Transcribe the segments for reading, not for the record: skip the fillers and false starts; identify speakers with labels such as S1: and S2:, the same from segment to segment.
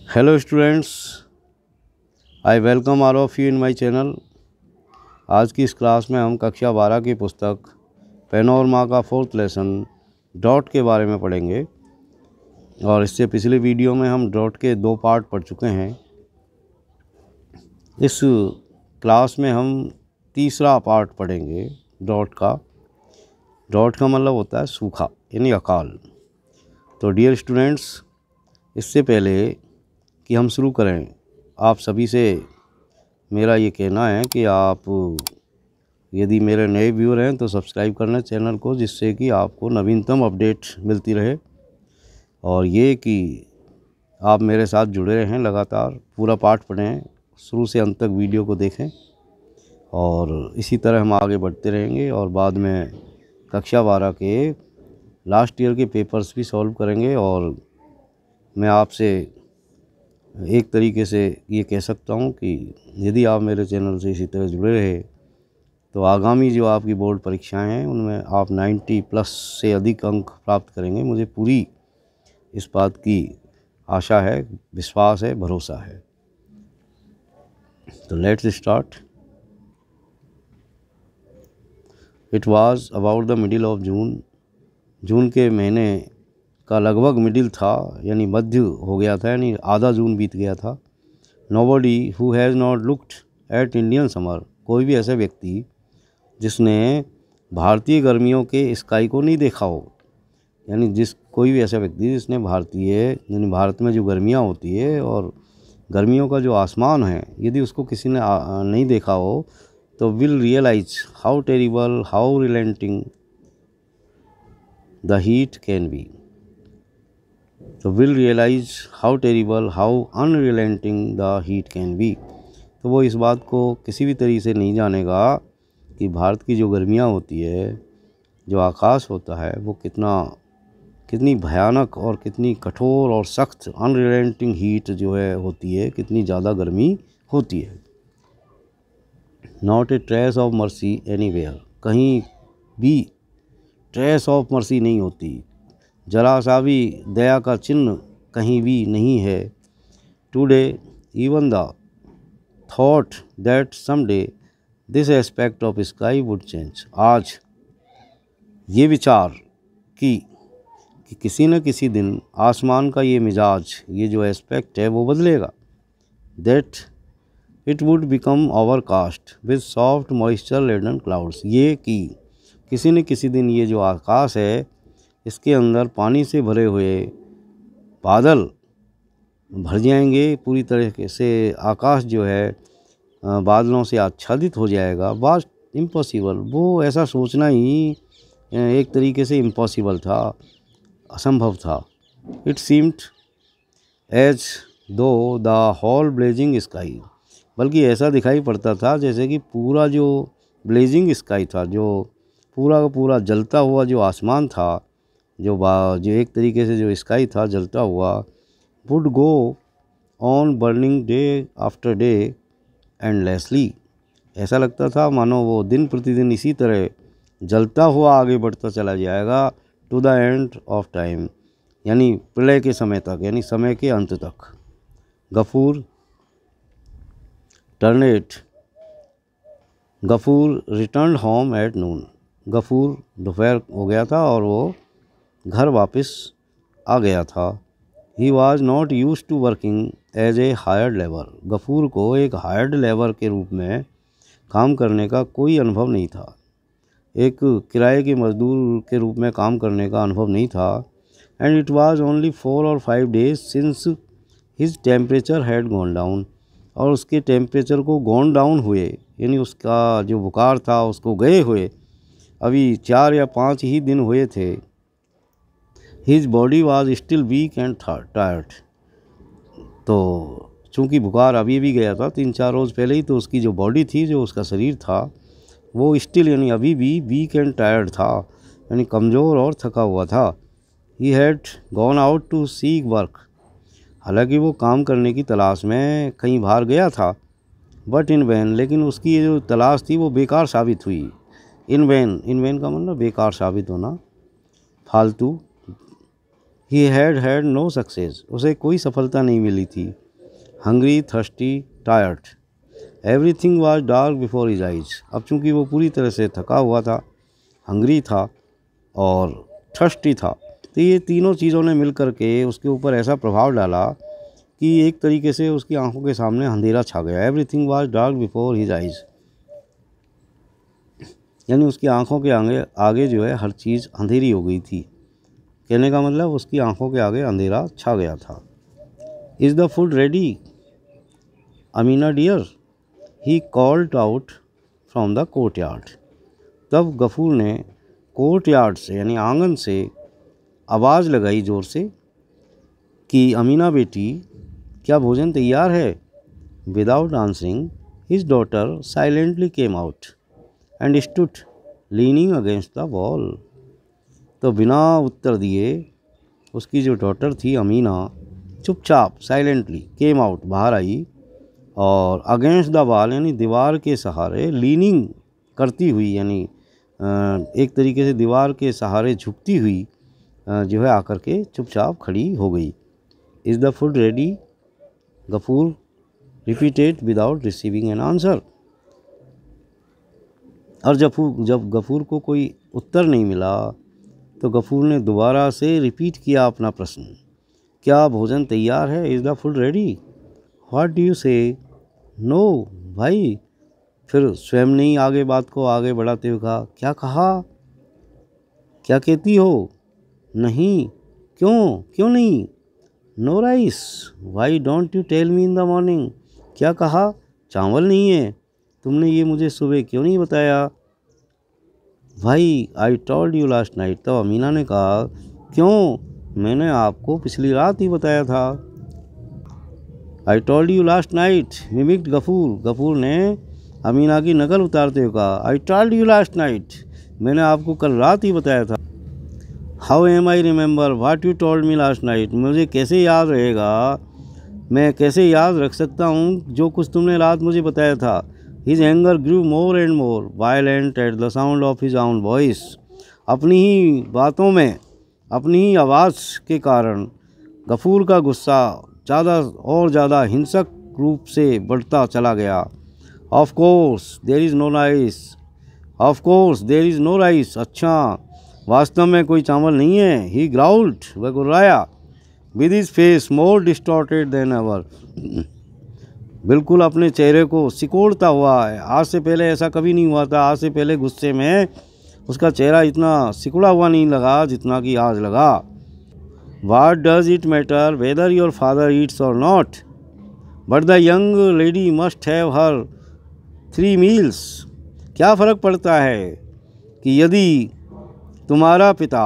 S1: Hello students, I welcome all of you in my channel. आज की इस class में हम कक्षा 12 की पुस्तक पैनोरमा का 4th लेसन डॉट के बारे में पढ़ेंगे। और इससे पिछले वीडियो में हम डॉट के 2 पार्ट पढ़ चुके हैं। इस क्लास में हम तीसरा पार्ट पढ़ेंगे डॉट का। डॉट का मतलब होता है सूखा यानी अकाल। तो डियर स्टूडेंट्स, इससे पहले कि हम शुरू करें, आप सभी से मेरा ये कहना है कि आप यदि मेरे नए व्यूअर हैं तो सब्सक्राइब करना चैनल को, जिससे कि आपको नवीनतम अपडेट मिलती रहे। और ये कि आप मेरे साथ जुड़े रहें, लगातार पूरा पाठ पढ़ें, शुरू से अंत तक वीडियो को देखें। और इसी तरह हम आगे बढ़ते रहेंगे और बाद में कक्षा 12 के लास्ट ईयर के पेपर्स भी सॉल्व करेंगे। और मैं आपसे एक तरीके से ये कह सकता हूँ कि यदि आप मेरे चैनल से इसी तरह जुड़े रहे तो आगामी जो आपकी बोर्ड परीक्षाएं हैं उनमें आप 90+ से अधिक अंक प्राप्त करेंगे। मुझे पूरी इस बात की आशा है, विश्वास है, भरोसा है। तो let's start. It was about the middle of June. जून के महीने का लगभग मिडिल था, यानी मध्य हो गया था, यानी आधा जून बीत गया था। Nobody who has not looked at Indian summer, कोई भी ऐसा व्यक्ति जिसने भारतीय गर्मियों के स्काई को नहीं देखा हो, यानी कोई भी ऐसा व्यक्ति जिसने यानी भारत में जो गर्मियाँ होती है और गर्मियों का जो आसमान है, यदि उसको किसी ने नहीं देखा हो तो will realise how terrible, how relenting the heat can be. तो will realise how terrible, how unrelenting the heat can be. तो वो इस बात को किसी भी तरीके से नहीं जानेगा कि भारत की जो गर्मियाँ होती है, जो आकाश होता है, वो कितनी भयानक और कितनी कठोर और सख्त अनरिलेंटिंग हीट जो है होती है, कितनी ज़्यादा गर्मी होती है। Not a trace of mercy anywhere, कहीं भी ट्रेस ऑफ मर्सी नहीं होती, जरा सा भी दया का चिन्ह कहीं भी नहीं है। Today even the thought that someday this aspect of sky would change, आज ये विचार कि किसी न किसी दिन आसमान का ये मिजाज, ये जो एस्पेक्ट है वो बदलेगा। That it would become overcast with soft moisture laden clouds, ये कि किसी न किसी दिन ये जो आकाश है इसके अंदर पानी से भरे हुए बादल भर जाएंगे, पूरी तरह से आकाश जो है बादलों से आच्छादित हो जाएगा। वाज इम्पॉसिबल, वो ऐसा सोचना ही एक तरीके से इम्पॉसिबल था, असंभव था। इट सीम्ड एज दो द होल ब्लेजिंग स्काई, बल्कि ऐसा दिखाई पड़ता था जैसे कि पूरा जो ब्लेजिंग स्काई था, जो पूरा का पूरा जलता हुआ जो आसमान था, जो एक तरीके से जो स्काई था जलता हुआ, would go on burning day after day endlessly, ऐसा लगता था मानो वो दिन प्रतिदिन इसी तरह जलता हुआ आगे बढ़ता चला जाएगा। To the end of time, यानी प्रलय के समय तक, यानी समय के अंत तक। Gafur return home at noon, Gafur दोपहर हो गया था और वो घर वापस आ गया था। He was not use to working as a hired labour, Gafur को एक हायर्ड लेबर के रूप में काम करने का कोई अनुभव नहीं था, एक किराए के मजदूर के रूप में काम करने का अनुभव नहीं था। And it was only 4 or 5 days since his temperature had gone down, और उसके टेम्परेचर को गॉन डाउन हुए, यानी उसका जो बुखार था उसको गए हुए अभी 4 या 5 ही दिन हुए थे। His body was still weak and tired, तो चूँकि बुखार अभी भी गया था 3-4 रोज़ पहले ही, तो उसकी जो बॉडी थी, जो उसका शरीर था, वो स्टिल यानी अभी भी वीक एंड टायर्ड था, यानी कमज़ोर और थका हुआ था। He had gone out to seek work, हालांकि वो काम करने की तलाश में कहीं बाहर गया था, बट इन वैन, लेकिन उसकी ये जो तलाश थी वो बेकार साबित हुई। इन वैन का मतलब बेकार साबित होना, फालतू। ही हैड नो सक्सेस, उसे कोई सफलता नहीं मिली थी। Hungry, thirsty, tired, everything was dark before his eyes. अब चूंकि वो पूरी तरह से थका हुआ था, हंग्री था और थर्स्टी था, तो ये तीनों चीज़ों ने मिल कर के उसके ऊपर ऐसा प्रभाव डाला कि एक तरीके से उसकी आंखों के सामने अंधेरा छा गया। Everything was dark before his eyes, यानी उसकी आंखों के आगे जो है हर चीज़ अंधेरी हो गई थी। कहने का मतलब उसकी आंखों के आगे अंधेरा छा गया था। Is the food ready Amina dear, he called out from the courtyard. तब गफूर ने कोर्टयार्ड से यानी आंगन से आवाज़ लगाई ज़ोर से कि अमीना बेटी, क्या भोजन तैयार है? Without answering his daughter silently came out and stood leaning against the wall. तो बिना उत्तर दिए उसकी जो डॉटर थी अमीना चुपचाप साइलेंटली केम आउट, बाहर आई और अगेंस्ट द वॉल यानी दीवार के सहारे, लीनिंग करती हुई यानी एक तरीके से दीवार के सहारे झुकती हुई जो है आकर के चुपचाप खड़ी हो गई। Is the food ready Gafur repeated without receiving an answer. और जब गफूर को कोई उत्तर नहीं मिला तो गफूर ने दोबारा से रिपीट किया अपना प्रश्न, क्या भोजन तैयार है? Is the food ready? What do you से? नो भाई। फिर स्वयं ने ही आगे बात को आगे बढ़ाते हुए कहा, क्या कहा? क्या कहती हो? नहीं। क्यों नहीं? No rice, why don't you tell me in the morning. क्या कहा? चावल नहीं है, तुमने ये मुझे सुबह क्यों नहीं बताया? भाई आई टोल्ड यू लास्ट नाइट। तो अमीना ने कहा, क्यों? मैंने आपको पिछली रात ही बताया था। I told you last night mimicked Gafur. Gafur ने अमीना की नकल उतारते हुए कहा, I told you last night, मैंने आपको कल रात ही बताया था। How am I remember what you told me last night, मुझे कैसे याद रहेगा, मैं कैसे याद रख सकता हूँ जो कुछ तुमने रात मुझे बताया था। His anger grew more and more violent at the sound of his own voice. अपनी ही बातों में, अपनी ही आवाज़ के कारण गफूर का गुस्सा ज़्यादा और ज़्यादा हिंसक रूप से बढ़ता चला गया। Of course there is no rice, of course there is no rice, अच्छा वास्तव में कोई चावल नहीं है। ही ग्राउल्ड, वह गुर्राया, with his face more distorted than ever, बिल्कुल अपने चेहरे को सिकोड़ता हुआ है। आज से पहले ऐसा कभी नहीं हुआ था। आज से पहले गुस्से में उसका चेहरा इतना सिकुड़ा हुआ नहीं लगा जितना कि आज लगा। What does it matter whether your father eats or not? But the young lady must have her 3 meals. क्या फ़र्क पड़ता है कि यदि तुम्हारा पिता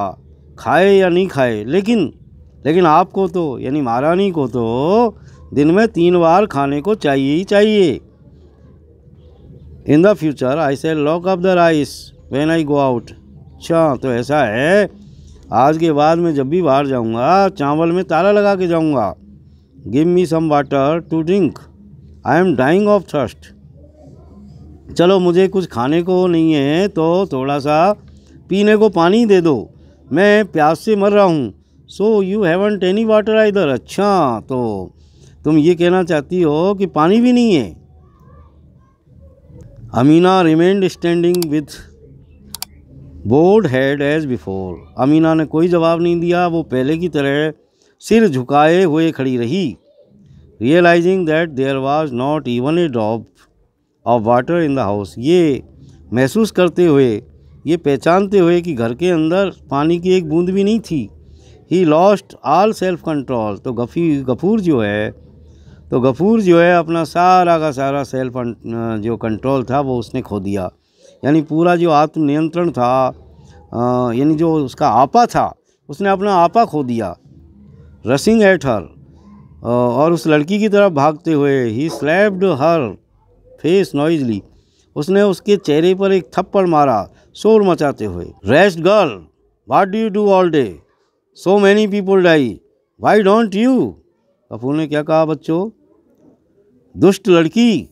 S1: खाए या नहीं खाए, लेकिन आपको तो यानी महारानी को तो दिन में 3 बार खाने को चाहिए ही चाहिए। In the future I shall lock up the rice when I go out. अच्छा तो ऐसा है, आज के बाद मैं जब भी बाहर जाऊंगा चावल में ताला लगा के जाऊंगा। Give me some water to drink, I am dying of thirst. चलो मुझे कुछ खाने को नहीं है तो थोड़ा सा पीने को पानी दे दो, मैं प्यास से मर रहा हूँ। So you haven't any water either, अच्छा तो तुम ये कहना चाहती हो कि पानी भी नहीं है। Amina remained standing with bowed head as before. अमीना ने कोई जवाब नहीं दिया, वो पहले की तरह सिर झुकाए हुए खड़ी रही। Realising that there was not even a drop of water in the house, ये महसूस करते हुए, ये पहचानते हुए कि घर के अंदर पानी की एक बूंद भी नहीं थी। He lost all self control. तो गफूर जो है अपना सारा का सारा सेल्फ जो कंट्रोल था वो उसने खो दिया, यानी पूरा जो आत्म नियंत्रण था, यानी जो उसका आपा था, उसने अपना आपा खो दिया। रसिंग एट हर, और उस लड़की की तरफ भागते हुए, ही स्लैप्ड हर फेस नॉइजली, उसने उसके चेहरे पर एक थप्पड़ मारा शोर मचाते हुए। Rest girl, what do you do all day, so many people die, why don't you. गफूर ने क्या कहा, बच्चों, दुष्ट लड़की,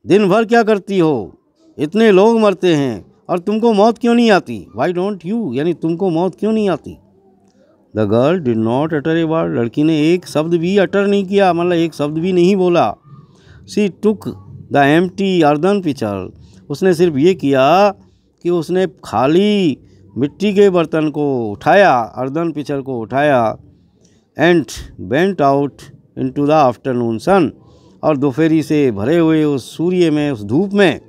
S1: दिन भर क्या करती हो, इतने लोग मरते हैं और तुमको मौत क्यों नहीं आती। वाई डोंट यू, यानी तुमको मौत क्यों नहीं आती। The girl did not utter a word, लड़की ने एक शब्द भी अटर नहीं किया, मतलब एक शब्द भी नहीं बोला। She took the empty earthen pitcher, उसने सिर्फ ये किया कि उसने खाली मिट्टी के बर्तन को उठाया, अर्दन पिचर को उठाया, and went out into the afternoon sun, और दोपहरी से भरे हुए उस सूर्य में, उस धूप में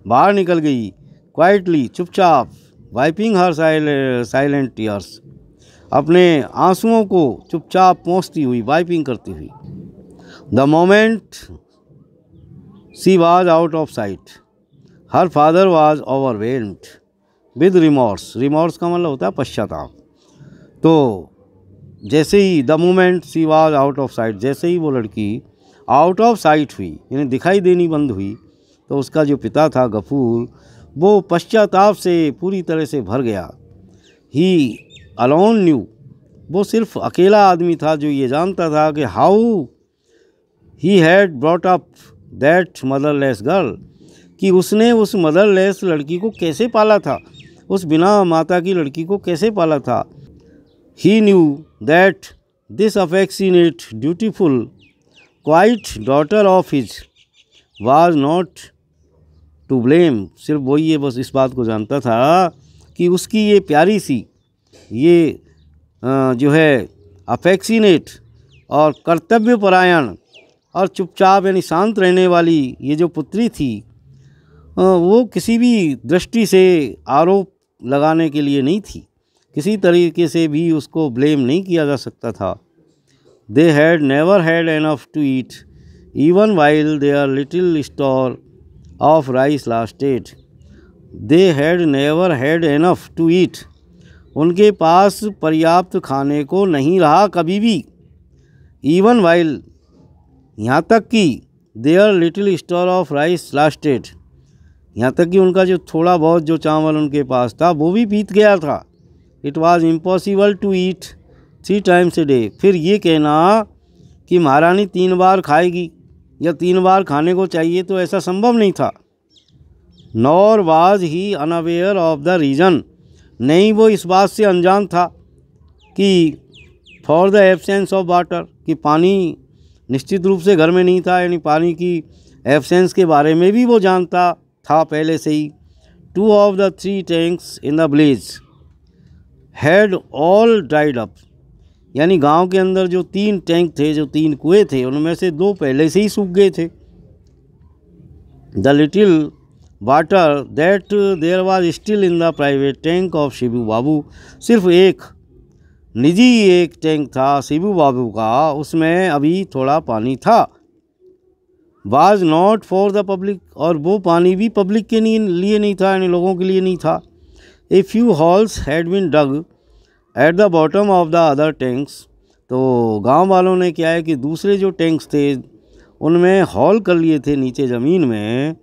S1: बाहर निकल गई, क्वाइटली, चुपचाप, वाइपिंग हर साइलेंट टीयर्स, अपने आंसुओं को चुपचाप पोंछती हुई, वाइपिंग करती हुई। The moment she was out of sight, her father was overwhelmed with remorse, remorse का मतलब होता है पश्चाताप। तो जैसे ही the moment she was out of sight, जैसे ही वो लड़की आउट ऑफ साइट हुई, यानी दिखाई देनी बंद हुई, तो उसका जो पिता था गफूर, वो पश्चाताप से पूरी तरह से भर गया। ही अलोन न्यू, वो सिर्फ अकेला आदमी था जो ये जानता था कि how he had brought up that motherless girl, कि उसने उस मदरलेस लड़की को कैसे पाला था, उस बिना माता की लड़की को कैसे पाला था। He knew that this affectionate dutiful quiet daughter of his was not to blame, सिर्फ वही ये बस इस बात को जानता था कि उसकी ये प्यारी सी, ये जो है अफेक्शनेट और कर्तव्यपरायण और चुपचाप यानी शांत रहने वाली ये जो पुत्री थी, वो किसी भी दृष्टि से आरोप लगाने के लिए नहीं थी, किसी तरीके से भी उसको ब्लेम नहीं किया जा सकता था। They had never had enough to eat even while their little store of rice lasted, they had never had enough to eat, उनके पास पर्याप्त खाने को नहीं रहा कभी भी। इवन वाइल, यहाँ तक कि their little store of rice lasted, यहाँ तक कि उनका जो थोड़ा बहुत जो चावल उनके पास था वो भी बीत गया था। It was impossible to eat 3 times a day, फिर ये कहना कि महारानी 3 बार खाएगी या 3 बार खाने को चाहिए, तो ऐसा संभव नहीं था। Nor was he unaware of the reason, नहीं वो इस बात से अनजान था कि for the absence of water, कि पानी निश्चित रूप से घर में नहीं था, यानी पानी की एब्सेंस के बारे में भी वो जानता था पहले से ही। 2 of the 3 tanks in the blaze had all dried up, यानी गांव के अंदर जो 3 टैंक थे, जो 3 कुएँ थे, उनमें से 2 पहले से ही सूख गए थे। The little water that there was still in the private tank of Shibu Babu, सिर्फ एक निजी एक टैंक था शिबू बाबू का, उसमें अभी थोड़ा पानी था। Was not for the public, और वो पानी भी पब्लिक के लिए नहीं था, यानी लोगों के लिए नहीं था। A few holes had been dug at the bottom of the other tanks, तो गांव वालों ने क्या है कि दूसरे जो टैंक्स थे उनमें हॉल कर लिए थे नीचे ज़मीन में।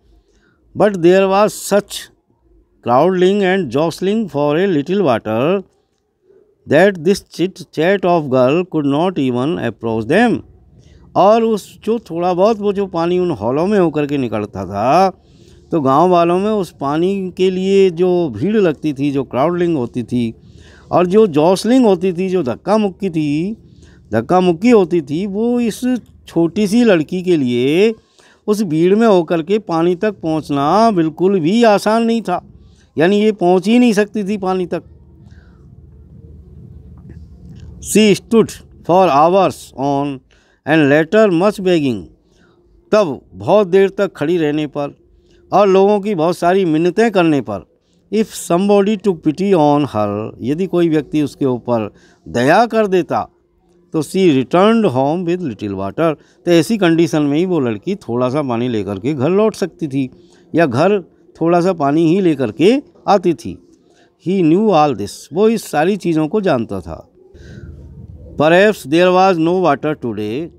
S1: But there was such crowding and jostling for a little water that this chit of girl could not even approach them, और उस जो थोड़ा बहुत वो जो पानी उन हॉलों में होकर के निकलता था, तो गांव वालों में उस पानी के लिए जो भीड़ लगती थी, जो क्राउडलिंग होती थी, और जो जॉसलिंग होती थी, जो धक्का मुक्की होती थी, वो इस छोटी सी लड़की के लिए उस भीड़ में होकर के पानी तक पहुंचना बिल्कुल भी आसान नहीं था, यानी ये पहुंच ही नहीं सकती थी पानी तक। She stood for hours on and later much begging, तब बहुत देर तक खड़ी रहने पर और लोगों की बहुत सारी मिन्नतें करने पर, if somebody took pity on her, यदि कोई व्यक्ति उसके ऊपर दया कर देता, तो she returned home with little water, तो ऐसी कंडीशन में ही वो लड़की थोड़ा सा पानी लेकर के घर लौट सकती थी, या घर थोड़ा सा पानी ही लेकर के आती थी। ही न्यू ऑल दिस, वो इस सारी चीज़ों को जानता था। Perhaps there was no water today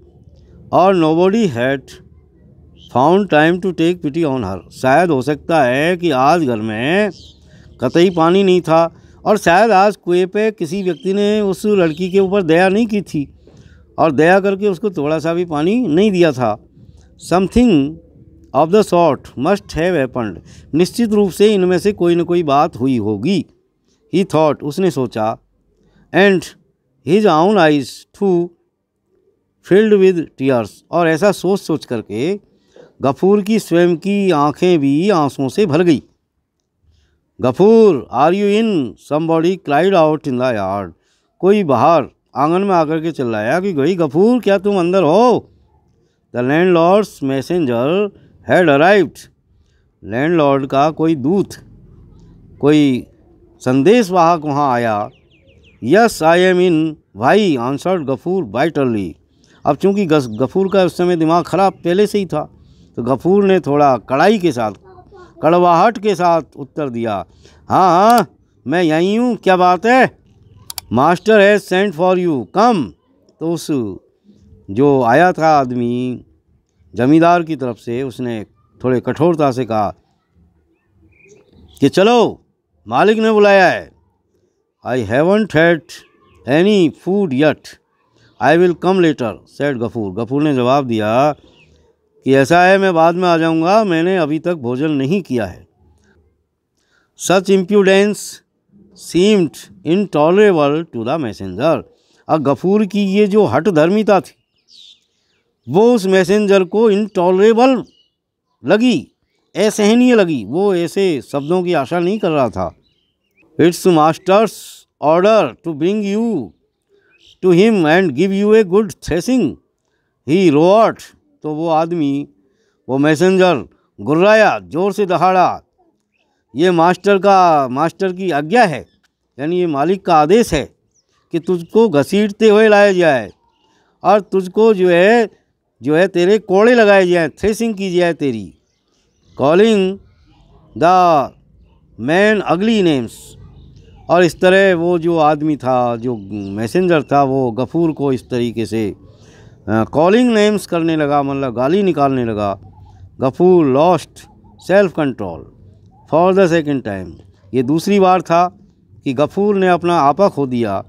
S1: और nobody had found time to take pity on her, शायद हो सकता है कि आज घर में कतई पानी नहीं था, और शायद आज कुएं पे किसी व्यक्ति ने उस लड़की के ऊपर दया नहीं की थी और दया करके उसको थोड़ा सा भी पानी नहीं दिया था। Something of the sort must have happened, निश्चित रूप से इनमें से कोई न कोई बात हुई होगी। ही थॉट, उसने सोचा। And his own eyes too filled with tears, और ऐसा सोच सोच करके गफूर की स्वयं की आंखें भी आंसुओं से भर गई। Gafur are you in, somebody cried out in the yard, कोई बाहर आंगन में आकर के चिल्लाया कि गई गफूर क्या तुम अंदर हो। The landlords messenger had arrived, landlord का कोई दूत, कोई संदेशवाहक वहाँ आया। यस आई एम इन भाई, आंसर्ड गफूर बाइटरली। अब चूंकि गफूर का उस समय दिमाग खराब पहले से ही था, तो गफूर ने थोड़ा कड़ाई के साथ, कड़वाहट के साथ उत्तर दिया, हाँ हाँ मैं यहीं हूँ, क्या बात है। Master has sent for you, come. तो उस जो आया था आदमी जमींदार की तरफ से, उसने थोड़े कठोरता से कहा कि चलो मालिक ने बुलाया है। I haven't had any food yet, I will come later, said Gafur. Gafur ने जवाब दिया कि ऐसा है मैं बाद में आ जाऊंगा, मैंने अभी तक भोजन नहीं किया है। Such impudence seemed intolerable to the messenger. अब गफूर की ये जो हट धर्मिता थी वो उस मैसेंजर को इनटॉलरेबल लगी, असहनीय लगी। वो ऐसे शब्दों की आशा नहीं कर रहा था। It's master's order to bring you to him and give you a good thrashing, he roared. तो वो आदमी, वो मैसेंजर गुर्राया, जोर से दहाड़ा, ये मास्टर की आज्ञा है, यानी ये मालिक का आदेश है कि तुझको घसीटते हुए लाया जाए और तुझको जो है तेरे कोड़े लगाए जाए, थ्रेसिंग की जाए तेरी। कॉलिंग द मैन अगली नेम्स, और इस तरह वो जो आदमी था, जो मैसेंजर था, वो गफूर को इस तरीके से कॉलिंग नेम्स करने लगा, मतलब गाली निकालने लगा। Ghafoor lost self control for the second time, ये दूसरी बार था कि गफूर ने अपना आपा खो दिया,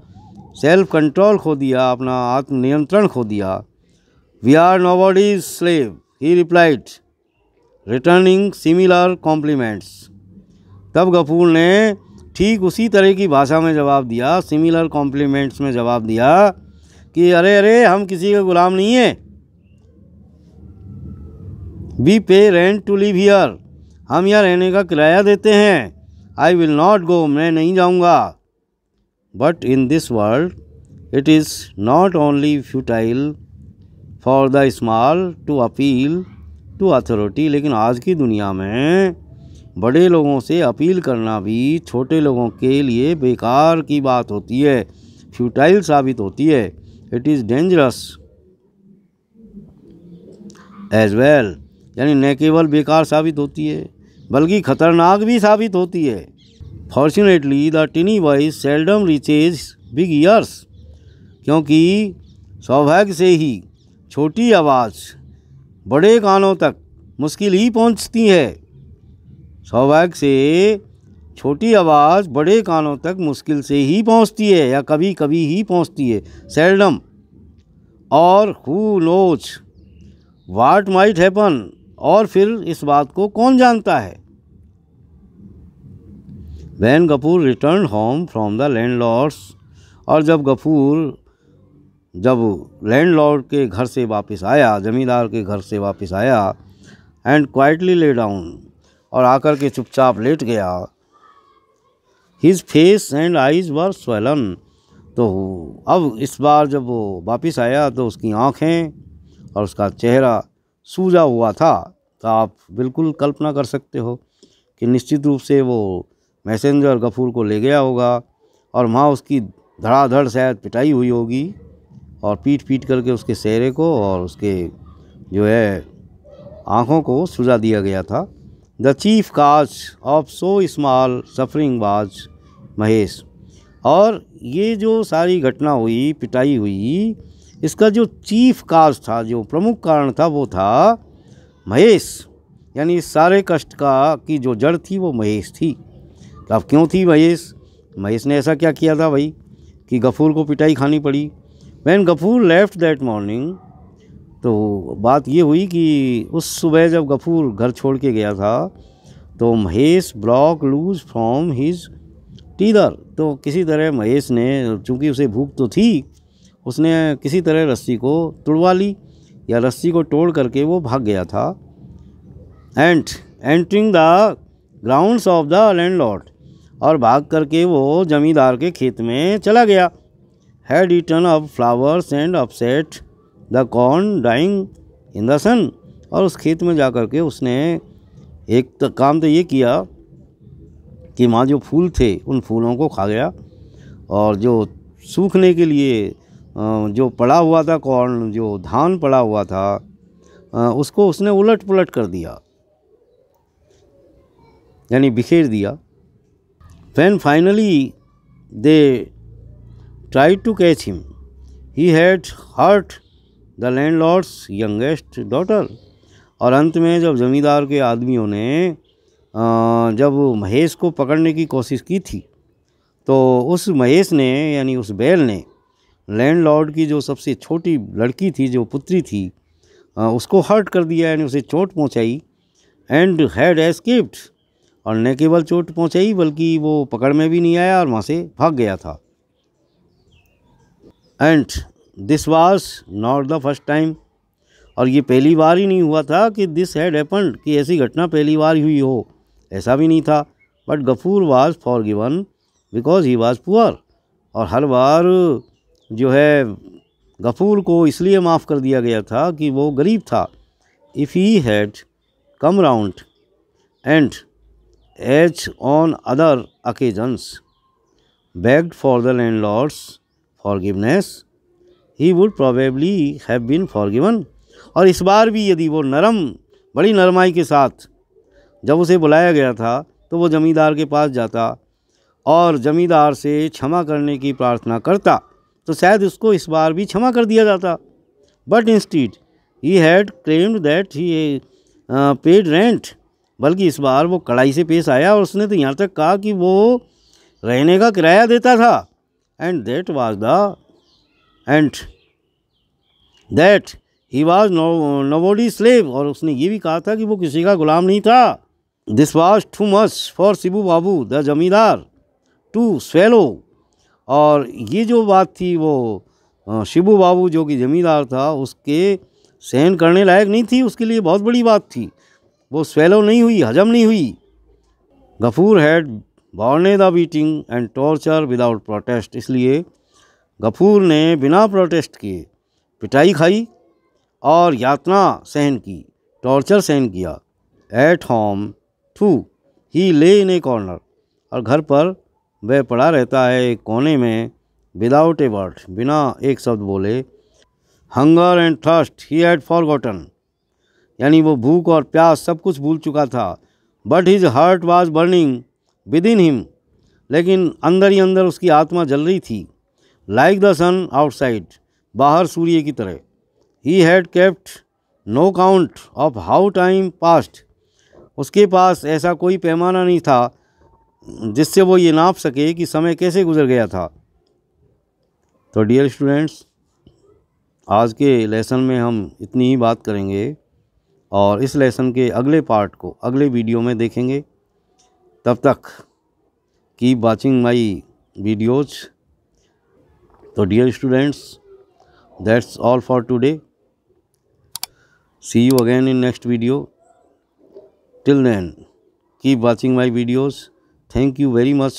S1: सेल्फ कंट्रोल खो दिया, अपना आत्मनियंत्रण खो दिया। We are nobody's slave, he replied, returning similar compliments. तब गफूर ने ठीक उसी तरह की भाषा में जवाब दिया, सिमिलर कॉम्प्लीमेंट्स में जवाब दिया कि अरे अरे हम किसी के गुलाम नहीं हैं। वी पे रेंट टू लिव हियर, हम यहाँ रहने का किराया देते हैं। आई विल नॉट गो, मैं नहीं जाऊँगा। But in this world it is not only futile for the small to appeal to authority, लेकिन आज की दुनिया में बड़े लोगों से अपील करना भी छोटे लोगों के लिए बेकार की बात होती है, फ्यूटाइल साबित होती है। It is dangerous as well, यानी न केवल बेकार साबित होती है बल्कि खतरनाक भी साबित होती है। Fortunately the टिनी voice seldom reaches big years, क्योंकि सौभाग्य से ही छोटी आवाज़ बड़े कानों तक मुश्किल ही पहुंचती है। सौभाग्य से छोटी आवाज़ बड़े कानों तक मुश्किल से ही पहुंचती है, या कभी कभी ही पहुंचती है, सेल्डम। और who knows what might happen, और फिर इस बात को कौन जानता है। When Ghafoor return home from the landlords, और जब गफूर लैंडलॉर्ड के घर से वापस आया, जमींदार के घर से वापस आया, एंड क्वाइटली ले डाउन, और आकर के चुपचाप लेट गया। His face and eyes were swollen, तो अब इस बार जब वो वापस आया तो उसकी आँखें और उसका चेहरा सूजा हुआ था। तो आप बिल्कुल कल्पना कर सकते हो कि निश्चित रूप से वो मैसेंजर गफूर को ले गया होगा और वहाँ उसकी धड़ाधड़ शायद पिटाई हुई होगी, और पीट करके उसके चेहरे को और उसके जो है आँखों को सुझा दिया गया था। The chief cause of so small suffering was Mahesh, और ये जो सारी घटना हुई, पिटाई हुई, इसका जो चीफ काज था, जो प्रमुख कारण था, वो था महेश, यानी इस सारे कष्ट की जो जड़ थी वो महेश थी। तो अब क्यों थी महेश ने ऐसा क्या किया था भाई कि गफूर को पिटाई खानी पड़ी। When Ghafoor left that morning, तो बात ये हुई कि उस सुबह जब गफूर घर छोड़ के गया था तो Mahesh broke loose from his tether, तो किसी तरह महेश ने, चूँकि उसे भूख तो थी, उसने किसी तरह रस्सी को तुड़वा ली या रस्सी को तोड़ करके वो भाग गया था। And entering the grounds of the landlord, और भाग करके वो जमींदार के खेत में चला गया। Had eaten up flowers and upset the corn dying in the sun, और उस खेत में जा कर के उसने एक तो काम तो ये किया कि वहाँ जो फूल थे उन फूलों को खा गया, और जो सूखने के लिए जो पड़ा हुआ था कॉर्न, जो धान पड़ा हुआ था, उसको उसने उलट पुलट कर दिया, यानी बिखेर दिया। When finally they tried to catch him, he had hurt the landlord's youngest daughter, और अंत में जब जमींदार के आदमियों ने जब महेश को पकड़ने की कोशिश की थी, तो उस महेश ने, यानी उस बैल ने, लैंडलॉर्ड की जो सबसे छोटी लड़की थी, जो पुत्री थी, उसको हर्ट कर दिया, यानी उसे चोट पहुंचाई। एंड हैड एस्केप्ड, और न केवल चोट पहुंचाई बल्कि वो पकड़ में भी नहीं आया और वहाँ से भाग गया था। And this was not the first time, और ये पहली बार ही नहीं हुआ था कि दिस हैड हैपेंड, कि ऐसी घटना पहली बार हुई हो, ऐसा भी नहीं था। But Ghafoor was forgiven because he was poor, और हर बार जो है गफूर को इसलिए माफ़ कर दिया गया था कि वो गरीब था। If he had come round and as on other occasions begged for the landlord's forgiveness, he would probably have been forgiven, और इस बार भी यदि वो बड़ी नरमाई के साथ जब उसे बुलाया गया था तो वो जमींदार के पास जाता और जमींदार से क्षमा करने की प्रार्थना करता, तो शायद उसको इस बार भी क्षमा कर दिया जाता। But instead he had claimed that he paid rent, बल्कि इस बार वो कड़ाई से पेश आया और उसने तो यहाँ तक कहा कि वो रहने का किराया देता था। And that he was nobody slave, और उसने ये भी कहा था कि वो किसी का गुलाम नहीं था। This was too much for Shibu Babu the जमींदार टू स्वेलो, और ये जो बात थी वो शिबू बाबू जो कि जमींदार था उसके सहन करने लायक नहीं थी, उसके लिए बहुत बड़ी बात थी, वो स्वेलो नहीं हुई, हजम नहीं हुई। Gafur had borne the beating and torture without protest, इसलिए गफूर ने बिना प्रोटेस्ट किए पिटाई खाई और यातना सहन की, टॉर्चर सहन किया। एट होम टू ही ले इन ए कॉर्नर, और घर पर वह पड़ा रहता है एक कोने में, विदाउट ए वर्ड, बिना एक शब्द बोले। Hunger and thirst he had forgotten, यानी वो भूख और प्यास सब कुछ भूल चुका था। But his heart was burning with in him, लेकिन अंदर ही अंदर उसकी आत्मा जल रही थी। लाइक द सन आउटसाइड, बाहर सूर्य की तरह। He had kept no count of how time passed, उसके पास ऐसा कोई पैमाना नहीं था जिससे वो ये नाप सके कि समय कैसे गुजर गया था। तो डियर स्टूडेंट्स, आज के लेसन में हम इतनी ही बात करेंगे और इस लेसन के अगले पार्ट को अगले वीडियो में देखेंगे। तब तक कीप वाचिंग माय वीडियोज़। तो dear students, that's all for today. See you again in next video. Till then, keep watching my videos. Thank you very much.